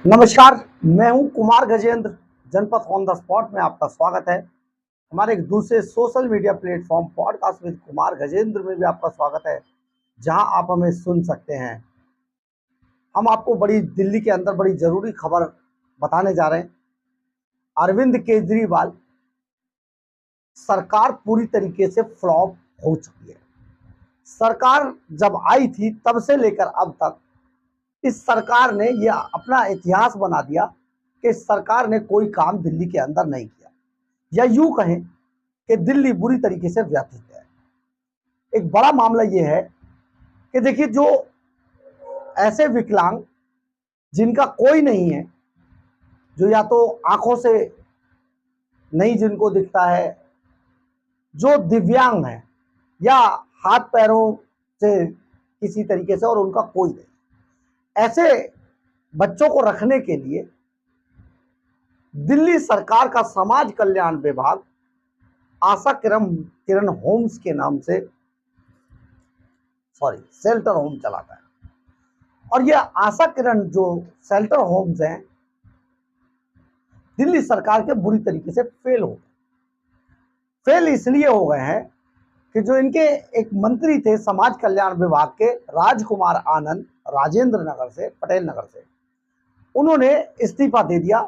नमस्कार, मैं हूं कुमार गजेंद्र। जनपद ऑन द स्पॉट में आपका स्वागत है। हमारे एक दूसरे social media platform podcast with Kumar Gajendra में भी आपका स्वागत है, जहां आप हमें सुन सकते हैं। हम आपको बड़ी दिल्ली के अंदर बड़ी जरूरी खबर बताने जा रहे हैं। अरविंद केजरीवाल सरकार पूरी तरीके से फ्लॉप हो चुकी है। सरकार जब आई थी तब से लेकर अब तक इस सरकार ने यह अपना इतिहास बना दिया कि इस सरकार ने कोई काम दिल्ली के अंदर नहीं किया, या यूं कहें कि दिल्ली बुरी तरीके से व्यथित है। एक बड़ा मामला यह है कि देखिए, जो ऐसे विकलांग जिनका कोई नहीं है, जो या तो आंखों से नहीं जिनको दिखता है, जो दिव्यांग है, या हाथ पैरों से किसी तरीके से और उनका कोई नहीं, ऐसे बच्चों को रखने के लिए दिल्ली सरकार का समाज कल्याण विभाग आशा किरण होम्स के नाम से शेल्टर होम चलाता है। और यह आशा किरण जो शेल्टर होम्स हैं, दिल्ली सरकार के बुरी तरीके से फेल हो गए। फेल इसलिए हो गए हैं कि जो इनके एक मंत्री थे समाज कल्याण विभाग के, राजकुमार आनंद, राजेंद्र नगर से, पटेल नगर से, उन्होंने इस्तीफा दे दिया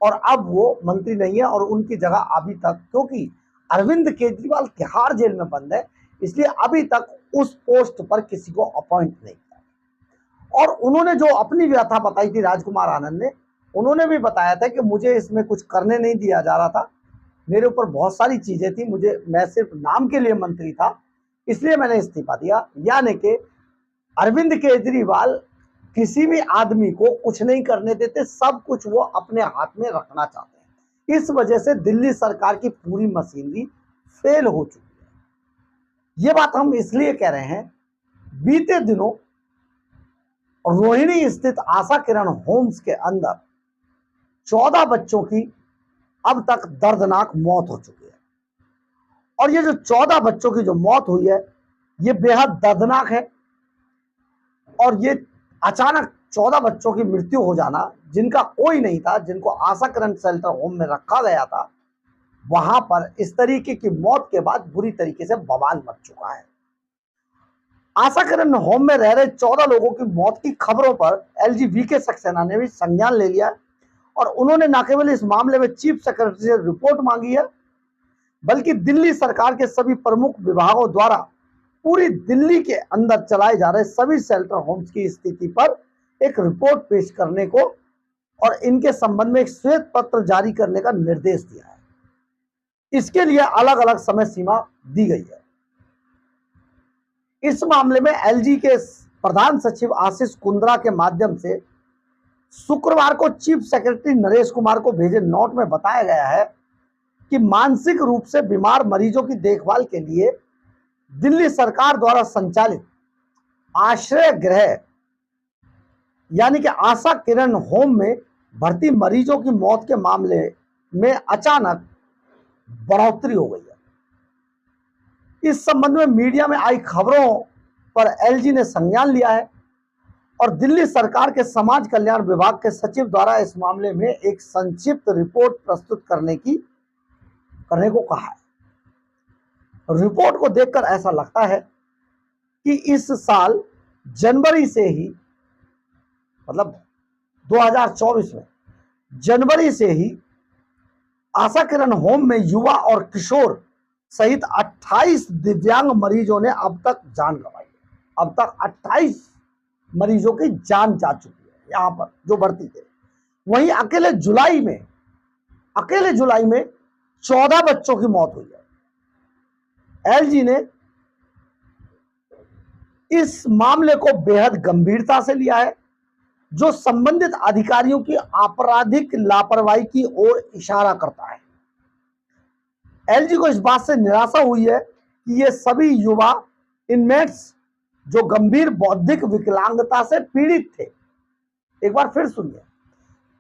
और अब वो मंत्री नहीं है। और उनकी जगह अभी तक, क्योंकि अरविंद केजरीवाल तिहाड़ जेल में बंद है, इसलिए अभी तक उस पोस्ट पर किसी को अपॉइंट नहीं किया। और उन्होंने जो अपनी व्यथा बताई थी, राजकुमार आनंद ने, उन्होंने भी बताया था कि मुझे इसमें कुछ करने नहीं दिया जा रहा था, मेरे ऊपर बहुत सारी चीजें थी, मैं सिर्फ नाम के लिए मंत्री था, इसलिए मैंने इस्तीफा दिया। यानी कि अरविंद केजरीवाल किसी भी आदमी को कुछ नहीं करने देते, सब कुछ वो अपने हाथ में रखना चाहते हैं। इस वजह से दिल्ली सरकार की पूरी मशीनरी फेल हो चुकी है। ये बात हम इसलिए कह रहे हैं, बीते दिनों रोहिणी स्थित आशा किरण होम्स के अंदर 14 बच्चों की अब तक दर्दनाक मौत हो चुकी है। और ये जो 14 बच्चों की जो मौत हुई है, ये बेहद दर्दनाक है। और ये अचानक 14 बच्चों की मृत्यु हो जाना, जिनका कोई नहीं था, जिनको आशा किरण शेल्टर होम में रखा गया था, वहां पर इस तरीके की मौत के बाद बुरी तरीके से बवाल मच चुका है। आशा किरण होम में रह रहे 14 लोगों की मौत की खबरों पर एलजी वीके सक्सेना ने भी संज्ञान ले लिया और उन्होंने न केवल इस मामले में चीफ सेक्रेटरी से रिपोर्ट मांगी है, बल्कि दिल्ली सरकार के सभी प्रमुख विभागों द्वारा पूरी दिल्ली के अंदर चलाए जा रहे सभी शेल्टर होम्स की स्थिति पर एक रिपोर्ट पेश करने को और इनके संबंध में एक श्वेत पत्र जारी करने का निर्देश दिया है। इसके लिए अलग अलग समय सीमा दी गई है। इस मामले में एलजी के प्रधान सचिव आशीष कुंद्रा के माध्यम से शुक्रवार को चीफ सेक्रेटरी नरेश कुमार को भेजे नोट में बताया गया है कि मानसिक रूप से बीमार मरीजों की देखभाल के लिए दिल्ली सरकार द्वारा संचालित आश्रय गृह यानी कि आशा किरण होम में भर्ती मरीजों की मौत के मामले में अचानक बढ़ोतरी हो गई है। इस संबंध में मीडिया में आई खबरों पर एलजी ने संज्ञान लिया है और दिल्ली सरकार के समाज कल्याण विभाग के सचिव द्वारा इस मामले में एक संक्षिप्त रिपोर्ट प्रस्तुत करने को कहा है। रिपोर्ट को देखकर ऐसा लगता है कि इस साल जनवरी से ही, मतलब 2024 में जनवरी से ही आशा किरण होम में युवा और किशोर सहित 28 दिव्यांग मरीजों ने अब तक जान गंवाई है। अब तक 28 मरीजों की जान जा चुकी है यहां पर जो भर्ती थे। वहीं अकेले जुलाई में 14 बच्चों की मौत हुई है। एलजी ने इस मामले को बेहद गंभीरता से लिया है, जो संबंधित अधिकारियों की आपराधिक लापरवाही की ओर इशारा करता है। एलजी को इस बात से निराशा हुई है कि ये सभी युवा इनमेट्स जो गंभीर बौद्धिक विकलांगता से पीड़ित थे, एक बार फिर सुनिए,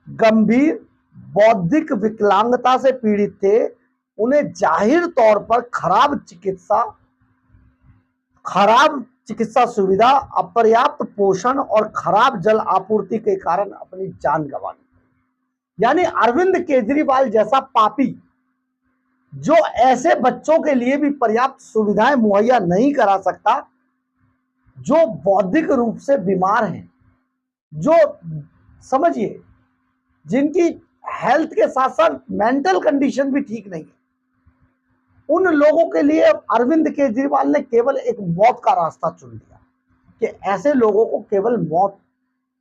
गंभीर बौद्धिक विकलांगता से पीड़ित थे, उन्हें जाहिर तौर पर खराब चिकित्सा सुविधा, अपर्याप्त पोषण और खराब जल आपूर्ति के कारण अपनी जान गंवानी। यानी अरविंद केजरीवाल जैसा पापी जो ऐसे बच्चों के लिए भी पर्याप्त सुविधाएं मुहैया नहीं करा सकता, जो बौद्धिक रूप से बीमार हैं, जो समझिए जिनकी हेल्थ के साथ साथ मेंटल कंडीशन भी ठीक नहीं है, उन लोगों के लिए अरविंद केजरीवाल ने केवल एक मौत का रास्ता चुन लिया कि ऐसे लोगों को केवल मौत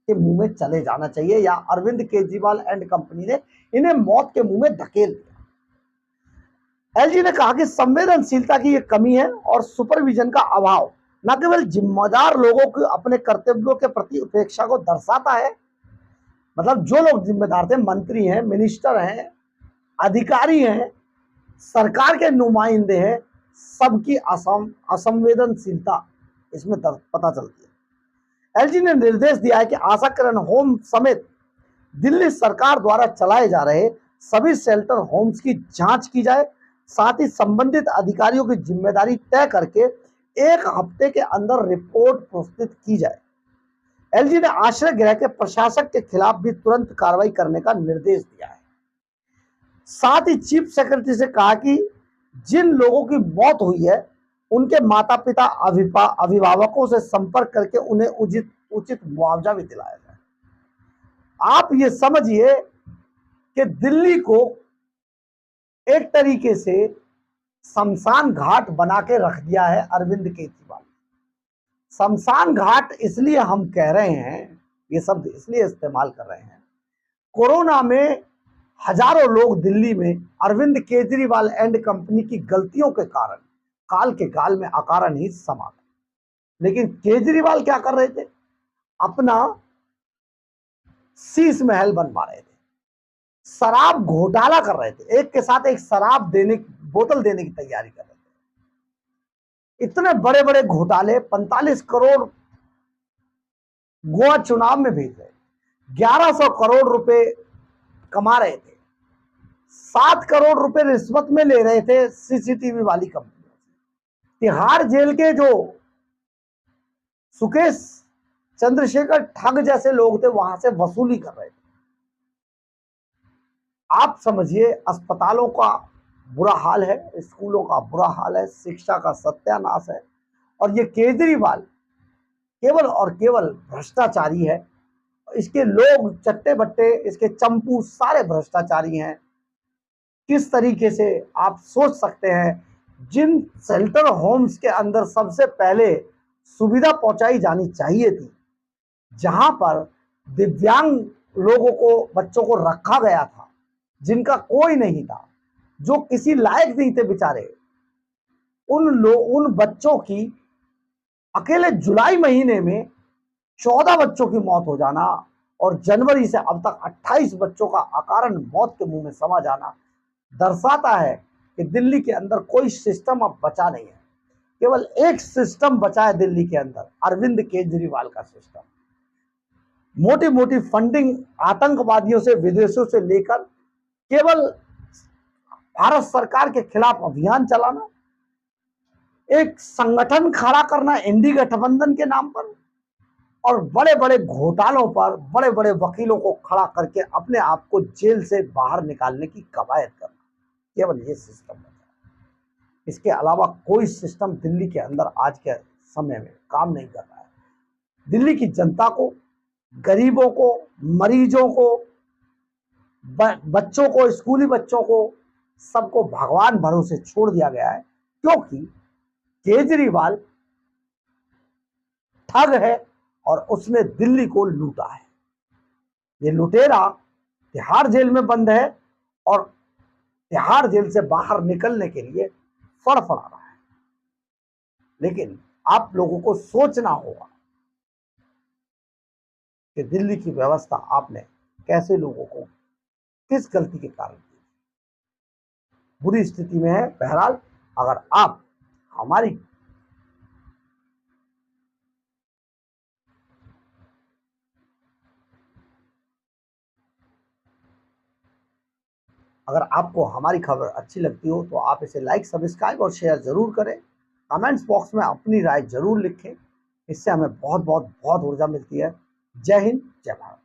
के मुंह में चले जाना चाहिए, या अरविंद केजरीवाल एंड कंपनी ने इन्हें मौत के मुंह में धकेल दिया। एलजी ने कहा कि संवेदनशीलता की यह कमी है और सुपरविजन का अभाव न केवल जिम्मेदार लोगों की अपने कर्तव्यों के प्रति उपेक्षा को दर्शाता है, मतलब जो लोग जिम्मेदार थे, मंत्री हैं, मिनिस्टर हैं, अधिकारी हैं, सरकार के नुमाइंदे हैं, सबकी असंवेदनशीलता इसमें पता चलती है। एलजी ने निर्देश दिया है कि आशा किरण होम समेत दिल्ली सरकार द्वारा चलाए जा रहे सभी शेल्टर होम्स की जांच की जाए, साथ ही संबंधित अधिकारियों की जिम्मेदारी तय करके एक हफ्ते के अंदर रिपोर्ट प्रस्तुत की जाए। एलजी ने आश्रय गृह के प्रशासक के खिलाफ भी तुरंत कार्रवाई करने का निर्देश दिया है। साथ ही चीफ सेक्रेटरी से कहा कि जिन लोगों की मौत हुई है उनके माता पिता अभिभावकों से संपर्क करके उन्हें उचित मुआवजा भी दिलाया जाए। आप ये समझिए कि दिल्ली को एक तरीके से शमशान घाट बना के रख दिया है अरविंद केजरीवाल। शमशान घाट इसलिए हम कह रहे हैं, ये शब्द इसलिए इस्तेमाल कर रहे हैं, कोरोना में हजारों लोग दिल्ली में अरविंद केजरीवाल एंड कंपनी की गलतियों के कारण काल के गाल में अकारण ही समा गए। लेकिन केजरीवाल क्या कर रहे थे? अपना शीश महल बनवा रहे थे, शराब घोटाला कर रहे थे, एक के साथ एक शराब बोतल देने की तैयारी कर रहे थे। इतने बड़े बड़े घोटाले, 45 करोड़ गोवा चुनाव में भेज रहे, 1100 करोड़ रुपए कमा रहे थे, 7 करोड़ रुपए रिश्वत में ले रहे थे सीसीटीवी वाली कंपनी। तिहाड़ जेल के जो सुकेश चंद्रशेखर ठग जैसे लोग थे वहां से वसूली कर रहे थे। आप समझिए, अस्पतालों का बुरा हाल है, स्कूलों का बुरा हाल है, शिक्षा का सत्यानाश है, और ये केजरीवाल केवल और केवल भ्रष्टाचारी है। इसके लोग चट्टे बट्टे, इसके चंपू सारे भ्रष्टाचारी हैं। किस तरीके से आप सोच सकते हैं, जिन शेल्टर होम्स के अंदर सबसे पहले सुविधा पहुंचाई जानी चाहिए थी, जहां पर दिव्यांग लोगों को, बच्चों को रखा गया था, जिनका कोई नहीं था, जो किसी लायक नहीं थे बेचारे, उन बच्चों की अकेले जुलाई महीने में 14 बच्चों की मौत हो जाना और जनवरी से अब तक 28 बच्चों का अकारण मौत के मुंह में समा जाना दर्शाता है कि दिल्ली के अंदर कोई सिस्टम अब बचा नहीं है। केवल एक सिस्टम बचा है दिल्ली के अंदर, अरविंद केजरीवाल का सिस्टम। मोटी मोटी फंडिंग आतंकवादियों से, विदेशों से लेकर केवल भारत सरकार के खिलाफ अभियान चलाना, एक संगठन खड़ा करना इंडी गठबंधन के नाम पर, और बड़े बड़े घोटालों पर बड़े बड़े वकीलों को खड़ा करके अपने आप को जेल से बाहर निकालने की कवायद करना, केवल ये सिस्टम है। इसके अलावा कोई सिस्टम दिल्ली के अंदर आज के समय में काम नहीं कर रहा है। दिल्ली की जनता को, गरीबों को, मरीजों को, बच्चों को, स्कूली बच्चों को, सबको भगवान भरोसे छोड़ दिया गया है, क्योंकि केजरीवाल ठग है और उसने दिल्ली को लूटा है। ये लुटेरा तिहाड़ जेल में बंद है और तिहाड़ जेल से बाहर निकलने के लिए फड़फड़ा रहा है। लेकिन आप लोगों को सोचना होगा कि दिल्ली की व्यवस्था आपने कैसे लोगों को किस गलती के कारण की, बुरी स्थिति में है। बहरहाल अगर आप हमारी अगर आपको हमारी खबर अच्छी लगती हो तो आप इसे लाइक, सब्सक्राइब और शेयर जरूर करें। कमेंट्स बॉक्स में अपनी राय जरूर लिखें। इससे हमें बहुत बहुत बहुत ऊर्जा मिलती है। जय हिंद, जय भारत।